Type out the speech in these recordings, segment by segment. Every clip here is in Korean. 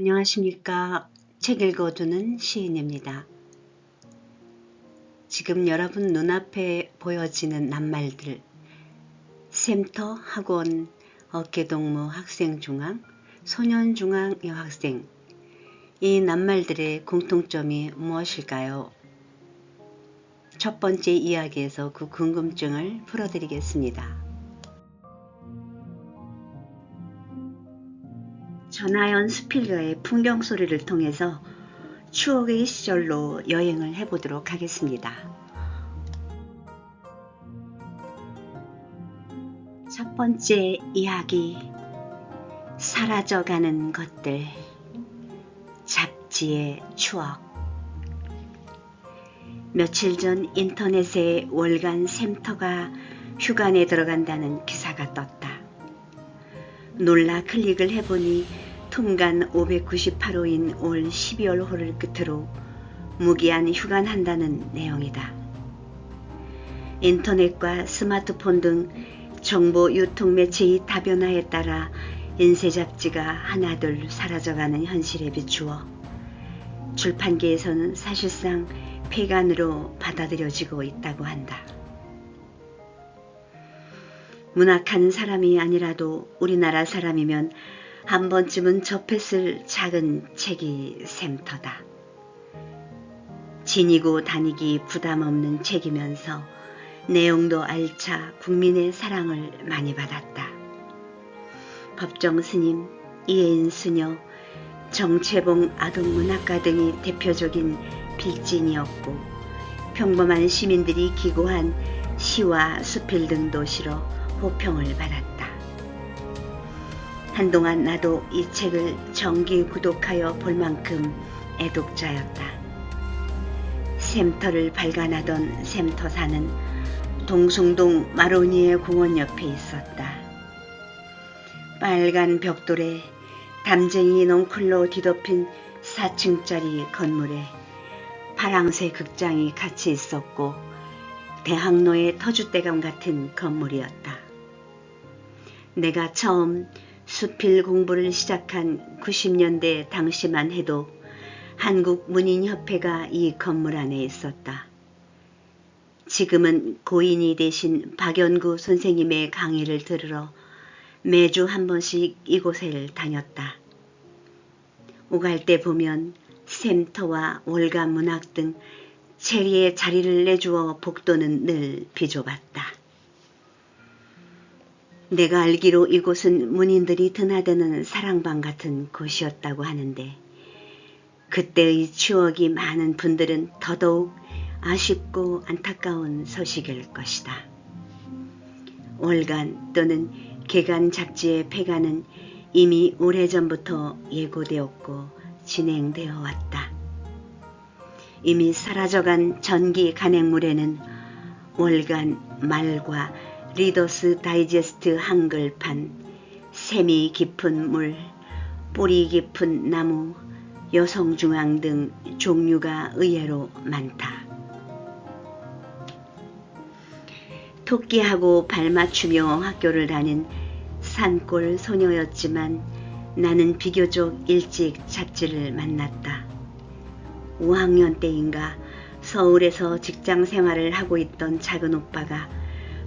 안녕하십니까. 책 읽어두는 시인입니다. 지금 여러분 눈앞에 보여지는 낱말들, 샘터, 학원, 어깨동무, 학생중앙, 소년중앙 여학생, 이 낱말들의 공통점이 무엇일까요? 첫 번째 이야기에서 그 궁금증을 풀어드리겠습니다. 전하연 스필러의 풍경 소리를 통해서 추억의 시절로 여행을 해보도록 하겠습니다. 첫 번째 이야기, 사라져가는 것들, 잡지의 추억. 며칠 전 인터넷에 월간 샘터가 휴관에 들어간다는 기사가 떴다. 놀라 클릭을 해보니 통간 598호인 올 12월호를 끝으로 무기한 휴관한다는 내용이다. 인터넷과 스마트폰 등 정보 유통 매체의 다변화에 따라 인쇄 잡지가 하나둘 사라져가는 현실에 비추어 출판계에서는 사실상 폐간으로 받아들여지고 있다고 한다. 문학하는 사람이 아니라도 우리나라 사람이면 한 번쯤은 접했을 작은 책이 샘터다. 지니고 다니기 부담 없는 책이면서 내용도 알차 국민의 사랑을 많이 받았다. 법정 스님, 이혜인 수녀, 정채봉 아동문학가 등이 대표적인 필진이었고 평범한 시민들이 기고한 시와 수필 등도 실어 호평을 받았다. 한동안 나도 이 책을 정기 구독하여 볼 만큼 애독자였다. 샘터를 발간하던 샘터사는 동숭동 마로니에 공원 옆에 있었다. 빨간 벽돌에 담쟁이 넝쿨로 뒤덮인 4층짜리 건물에 파랑새 극장이 같이 있었고 대학로의 터줏대감 같은 건물이었다. 내가 처음 수필 공부를 시작한 90년대 당시만 해도 한국문인협회가 이 건물 안에 있었다. 지금은 고인이 되신 박연구 선생님의 강의를 들으러 매주 한 번씩 이곳을 다녔다. 오갈 때 보면 샘터와 월간 문학 등 체리에 자리를 내주어 복도는 늘 비좁았다. 내가 알기로 이곳은 문인들이 드나드는 사랑방 같은 곳이었다고 하는데 그때의 추억이 많은 분들은 더더욱 아쉽고 안타까운 소식일 것이다. 월간 또는 개간 잡지의 폐간은 이미 오래전부터 예고되었고 진행되어 왔다. 이미 사라져간 전기 간행물에는 월간 말과 리더스 다이제스트 한글판, 샘이 깊은 물, 뿌리 깊은 나무, 여성중앙 등 종류가 의외로 많다. 토끼하고 발맞추며 학교를 다닌 산골 소녀였지만 나는 비교적 일찍 잡지를 만났다. 5학년 때인가 서울에서 직장 생활을 하고 있던 작은 오빠가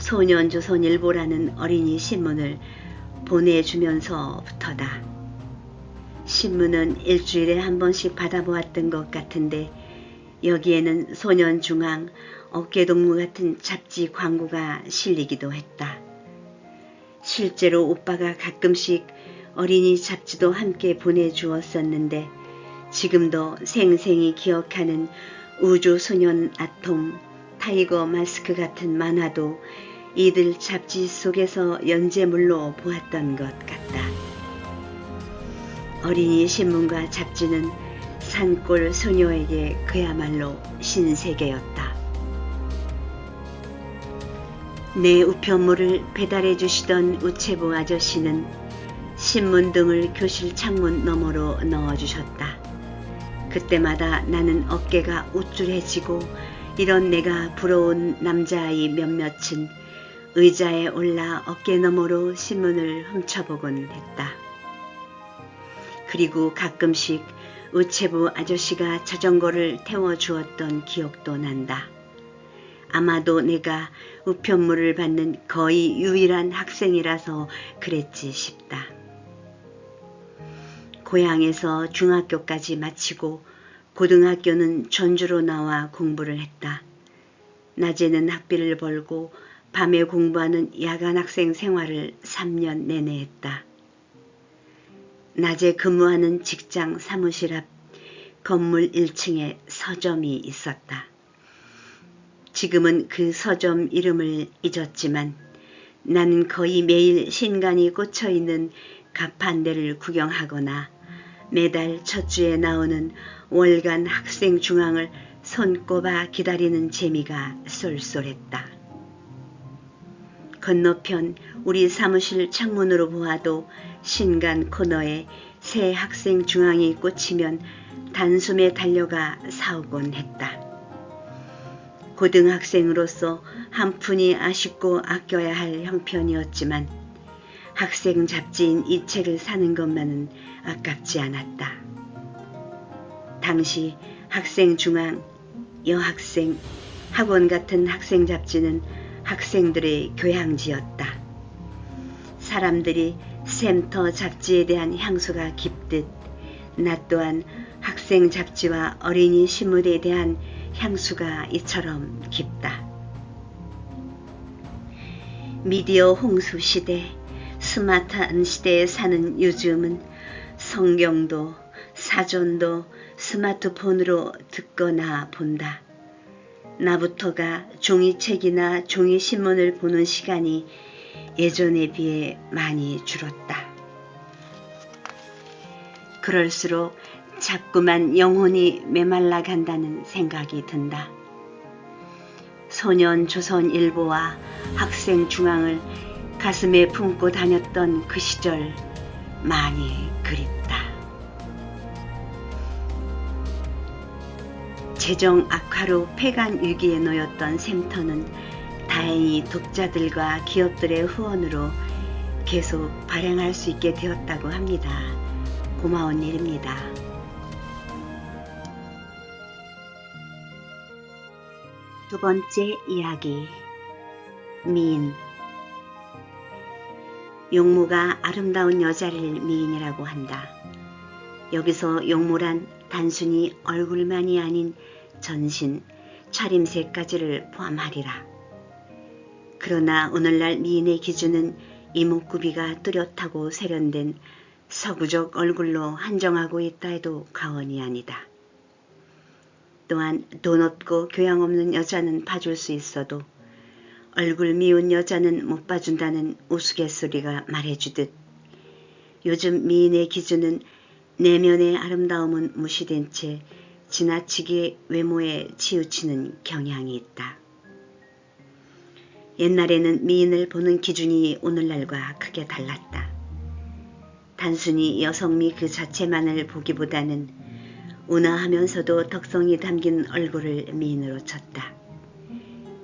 소년조선일보라는 어린이 신문을 보내주면서부터다. 신문은 일주일에 한 번씩 받아보았던 것 같은데 여기에는 소년중앙, 어깨동무 같은 잡지 광고가 실리기도 했다. 실제로 오빠가 가끔씩 어린이 잡지도 함께 보내주었었는데 지금도 생생히 기억하는 우주소년 아톰, 타이거 마스크 같은 만화도 이들 잡지 속에서 연재물로 보았던 것 같다. 어린이 신문과 잡지는 산골 소녀에게 그야말로 신세계였다. 내 우편물을 배달해 주시던 우체부 아저씨는 신문 등을 교실 창문 너머로 넣어주셨다. 그때마다 나는 어깨가 우쭐해지고 이런 내가 부러운 남자아이 몇몇은 의자에 올라 어깨너머로 신문을 훔쳐보곤 했다. 그리고 가끔씩 우체부 아저씨가 자전거를 태워주었던 기억도 난다. 아마도 내가 우편물을 받는 거의 유일한 학생이라서 그랬지 싶다. 고향에서 중학교까지 마치고 고등학교는 전주로 나와 공부를 했다. 낮에는 학비를 벌고 밤에 공부하는 야간 학생 생활을 3년 내내 했다. 낮에 근무하는 직장 사무실 앞 건물 1층에 서점이 있었다. 지금은 그 서점 이름을 잊었지만 나는 거의 매일 신간이 꽂혀있는 가판대를 구경하거나 매달 첫 주에 나오는 월간 학생 중앙을 손꼽아 기다리는 재미가 쏠쏠했다. 건너편 우리 사무실 창문으로 보아도 신간 코너에 새 학생 중앙이 꽂히면 단숨에 달려가 사오곤 했다. 고등학생으로서 한 푼이 아쉽고 아껴야 할 형편이었지만 학생 잡지인 이 책을 사는 것만은 아깝지 않았다. 당시 학생 중앙, 여학생, 학원 같은 학생 잡지는 학생들의 교양지였다. 사람들이 샘터 잡지에 대한 향수가 깊듯 나 또한 학생 잡지와 어린이 신문에 대한 향수가 이처럼 깊다. 미디어 홍수 시대, 스마트한 시대에 사는 요즘은 성경도 사전도 스마트폰으로 듣거나 본다. 나부터가 종이책이나 종이신문을 보는 시간이 예전에 비해 많이 줄었다. 그럴수록 자꾸만 영혼이 메말라 간다는 생각이 든다. 소년조선일보와 학생중앙을 가슴에 품고 다녔던 그 시절 많이 그립다. 재정 악화로 폐간 위기에 놓였던 샘터는 다행히 독자들과 기업들의 후원으로 계속 발행할 수 있게 되었다고 합니다. 고마운 일입니다. 두 번째 이야기, 미인. 용모가 아름다운 여자를 미인이라고 한다. 여기서 용모란 단순히 얼굴만이 아닌 전신, 차림새까지를 포함하리라. 그러나 오늘날 미인의 기준은 이목구비가 뚜렷하고 세련된 서구적 얼굴로 한정하고 있다 해도 과언이 아니다. 또한 돈 없고 교양 없는 여자는 봐줄 수 있어도 얼굴 미운 여자는 못 봐준다는 우스갯소리가 말해주듯 요즘 미인의 기준은 내면의 아름다움은 무시된 채 지나치게 외모에 치우치는 경향이 있다. 옛날에는 미인을 보는 기준이 오늘날과 크게 달랐다. 단순히 여성미 그 자체만을 보기보다는 온화하면서도 덕성이 담긴 얼굴을 미인으로 쳤다.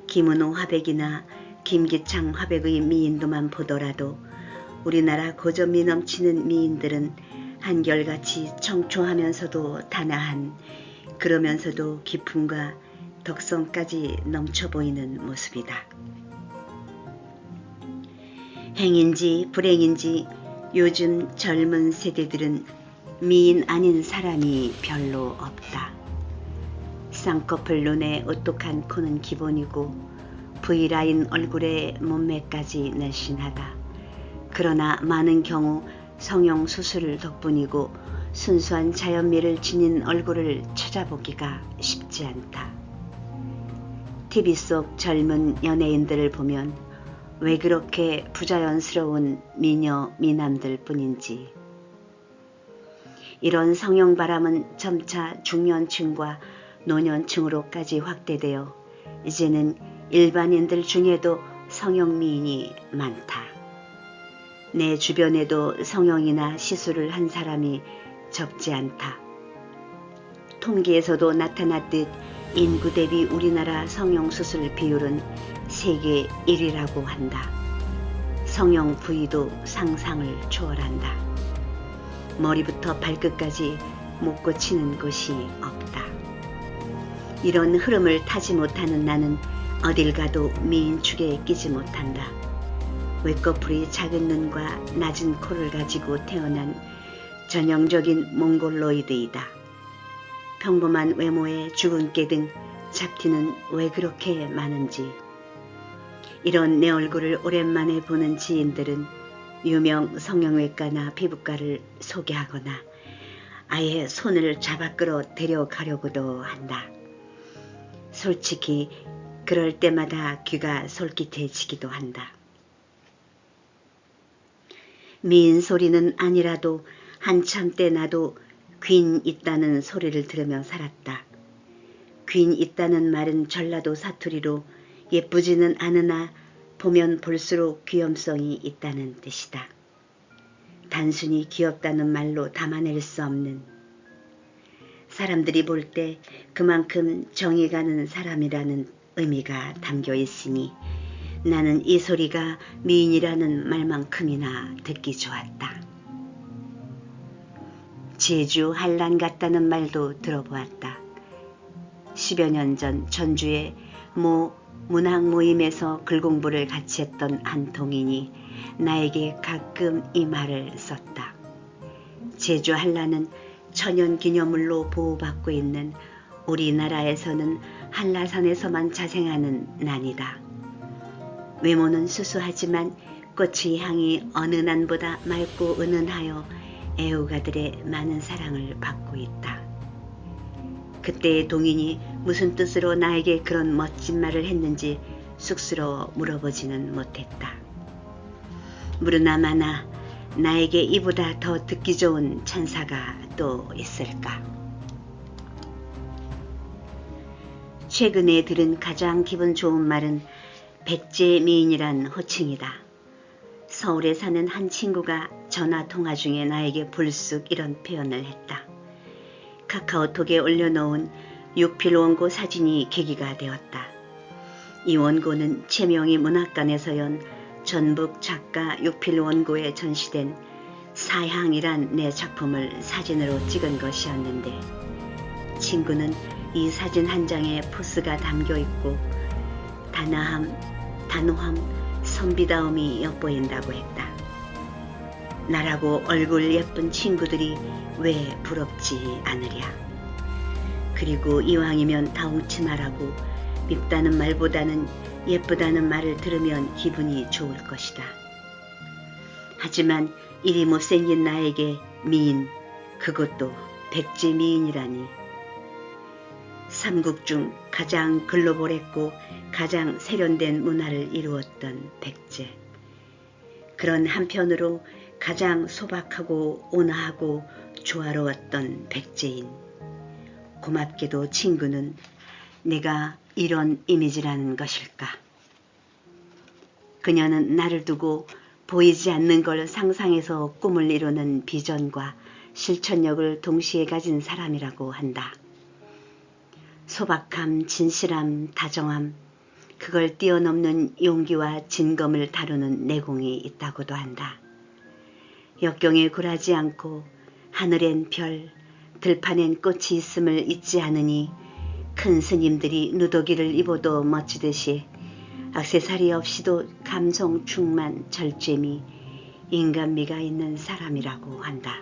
김은호 화백이나 김기창 화백의 미인도만 보더라도 우리나라 고전미 넘치는 미인들은 한결같이 청초하면서도 단아한, 그러면서도 기품과 덕성까지 넘쳐 보이는 모습이다. 행인지 불행인지 요즘 젊은 세대들은 미인 아닌 사람이 별로 없다. 쌍꺼풀 눈에 오똑한 코는 기본이고 V라인 얼굴에 몸매까지 날씬하다. 그러나 많은 경우 성형 수술 덕분이고 순수한 자연미를 지닌 얼굴을 찾아보기가 쉽지 않다. TV 속 젊은 연예인들을 보면 왜 그렇게 부자연스러운 미녀 미남들 뿐인지. 이런 성형바람은 점차 중년층과 노년층으로까지 확대되어 이제는 일반인들 중에도 성형미인이 많다. 내 주변에도 성형이나 시술을 한 사람이 적지 않다. 통계에서도 나타났듯 인구 대비 우리나라 성형수술 비율은 세계 1위라고 한다. 성형 부위도 상상을 초월한다. 머리부터 발끝까지 못 고치는 곳이 없다. 이런 흐름을 타지 못하는 나는 어딜 가도 미인축에 끼지 못한다. 외꺼풀이 작은 눈과 낮은 코를 가지고 태어난 전형적인 몽골로이드이다. 평범한 외모에 주근깨 등 잡티는 왜 그렇게 많은지. 이런 내 얼굴을 오랜만에 보는 지인들은 유명 성형외과나 피부과를 소개하거나 아예 손을 잡아 끌어 데려가려고도 한다. 솔직히 그럴 때마다 귀가 솔깃해지기도 한다. 미인 소리는 아니라도 한참 때 나도 귀인 있다는 소리를 들으며 살았다. 귀인 있다는 말은 전라도 사투리로 예쁘지는 않으나 보면 볼수록 귀염성이 있다는 뜻이다. 단순히 귀엽다는 말로 담아낼 수 없는, 사람들이 볼 때 그만큼 정이 가는 사람이라는 의미가 담겨 있으니 나는 이 소리가 미인이라는 말만큼이나 듣기 좋았다. 제주 한란 같다는 말도 들어보았다. 10여 년 전 전주에 모 문학 모임에서 글 공부를 같이 했던 한 동인이 나에게 가끔 이 말을 썼다. 제주 한라는 천연기념물로 보호받고 있는 우리나라에서는 한라산에서만 자생하는 난이다. 외모는 수수하지만 꽃의 향이 어느 난보다 맑고 은은하여 애호가들의 많은 사랑을 받고 있다. 그때의 동인이 무슨 뜻으로 나에게 그런 멋진 말을 했는지 쑥스러워 물어보지는 못했다. 무르나 마나 나에게 이보다 더 듣기 좋은 찬사가 또 있을까? 최근에 들은 가장 기분 좋은 말은 백제 미인이란 호칭이다. 서울에 사는 한 친구가 전화 통화 중에 나에게 불쑥 이런 표현을 했다. 카카오톡에 올려놓은 육필 원고 사진이 계기가 되었다. 이 원고는 최명희 문학관에서 연 전북 작가 육필 원고에 전시된 사향이란 내 작품을 사진으로 찍은 것이었는데 친구는 이 사진 한 장에 포스가 담겨 있고 단호함, 선비다움이 엿보인다고 했다. 나라고 얼굴 예쁜 친구들이 왜 부럽지 않으랴. 그리고 이왕이면 다홍치 말하고 밉다는 말보다는 예쁘다는 말을 들으면 기분이 좋을 것이다. 하지만 이리 못생긴 나에게 미인, 그것도 백제 미인이라니. 삼국 중 가장 글로벌했고 가장 세련된 문화를 이루었던 백제. 그런 한편으로 가장 소박하고 온화하고 조화로웠던 백제인. 고맙게도 친구는 내가 이런 이미지라는 것일까. 그녀는 나를 두고 보이지 않는 걸 상상해서 꿈을 이루는 비전과 실천력을 동시에 가진 사람이라고 한다. 소박함, 진실함, 다정함, 그걸 뛰어넘는 용기와 진검을 다루는 내공이 있다고도 한다. 역경에 굴하지 않고 하늘엔 별, 들판엔 꽃이 있음을 잊지 않으니 큰 스님들이 누더기를 입어도 멋지듯이 액세서리 없이도 감성 충만 절제미, 인간미가 있는 사람이라고 한다.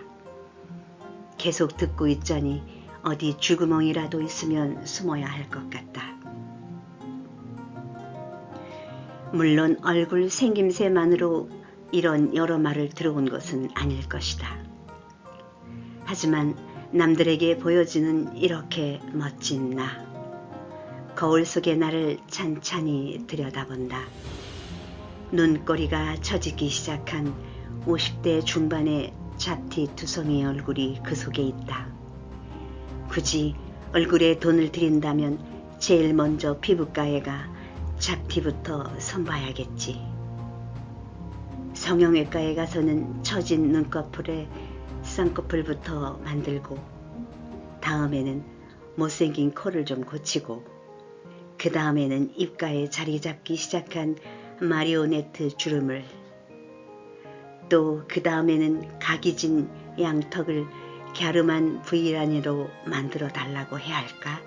계속 듣고 있자니 어디 쥐구멍이라도 있으면 숨어야 할 것 같다. 물론 얼굴 생김새만으로 이런 여러 말을 들어온 것은 아닐 것이다. 하지만 남들에게 보여지는 이렇게 멋진 나. 거울 속의 나를 찬찬히 들여다본다. 눈꼬리가 처지기 시작한 50대 중반의 잡티 투성이 얼굴이 그 속에 있다. 굳이 얼굴에 돈을 들인다면 제일 먼저 피부과에 가 잡티부터 손봐야겠지. 성형외과에 가서는 처진 눈꺼풀에 쌍꺼풀부터 만들고 다음에는 못생긴 코를 좀 고치고 그 다음에는 입가에 자리 잡기 시작한 마리오네트 주름을 또 그 다음에는 각이 진 양턱을 갸름한 V라인으로 만들어 달라고 해야 할까?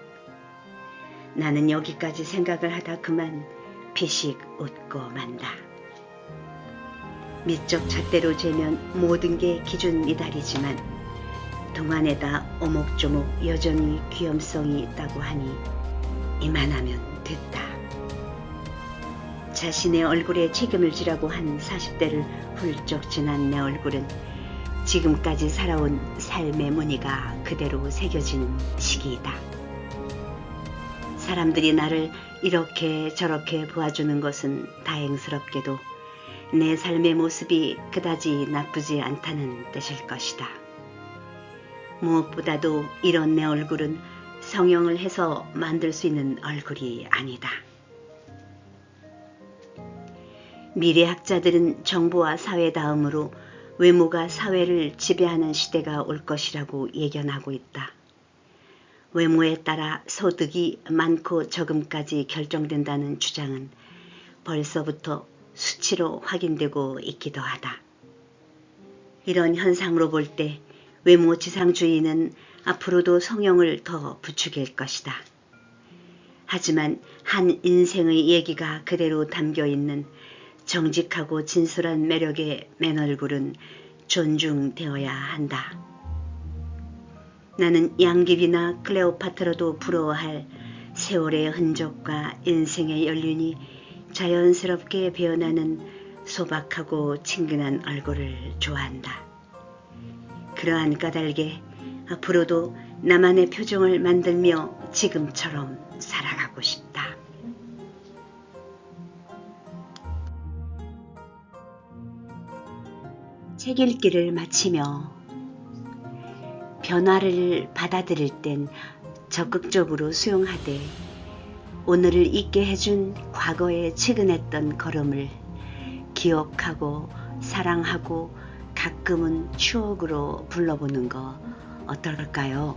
나는 여기까지 생각을 하다 그만 피식 웃고 만다. 미적 잣대로 재면 모든 게 기준 미달이지만 동안에다 오목조목 여전히 귀염성이 있다고 하니 이만하면 됐다. 자신의 얼굴에 책임을 지라고 한 40대를 훌쩍 지난 내 얼굴은 지금까지 살아온 삶의 무늬가 그대로 새겨진 시기이다. 사람들이 나를 이렇게 저렇게 보아주는 것은 다행스럽게도 내 삶의 모습이 그다지 나쁘지 않다는 뜻일 것이다. 무엇보다도 이런 내 얼굴은 성형을 해서 만들 수 있는 얼굴이 아니다. 미래학자들은 정보와 사회 다음으로 외모가 사회를 지배하는 시대가 올 것이라고 예견하고 있다. 외모에 따라 소득이 많고 적음까지 결정된다는 주장은 벌써부터 수치로 확인되고 있기도 하다. 이런 현상으로 볼 때 외모 지상주의는 앞으로도 성형을 더 부추길 것이다. 하지만 한 인생의 얘기가 그대로 담겨있는 정직하고 진솔한 매력의 맨 얼굴은 존중되어야 한다. 나는 양귀비나 클레오파트라도 부러워할 세월의 흔적과 인생의 연륜이 자연스럽게 배어나는 소박하고 친근한 얼굴을 좋아한다. 그러한 까닭에 앞으로도 나만의 표정을 만들며 지금처럼 살아가고 싶다. 책 읽기를 마치며 변화를 받아들일 땐 적극적으로 수용하되 오늘을 있게 해준 과거에 측은했던 걸음을 기억하고 사랑하고 가끔은 추억으로 불러보는 거 어떨까요?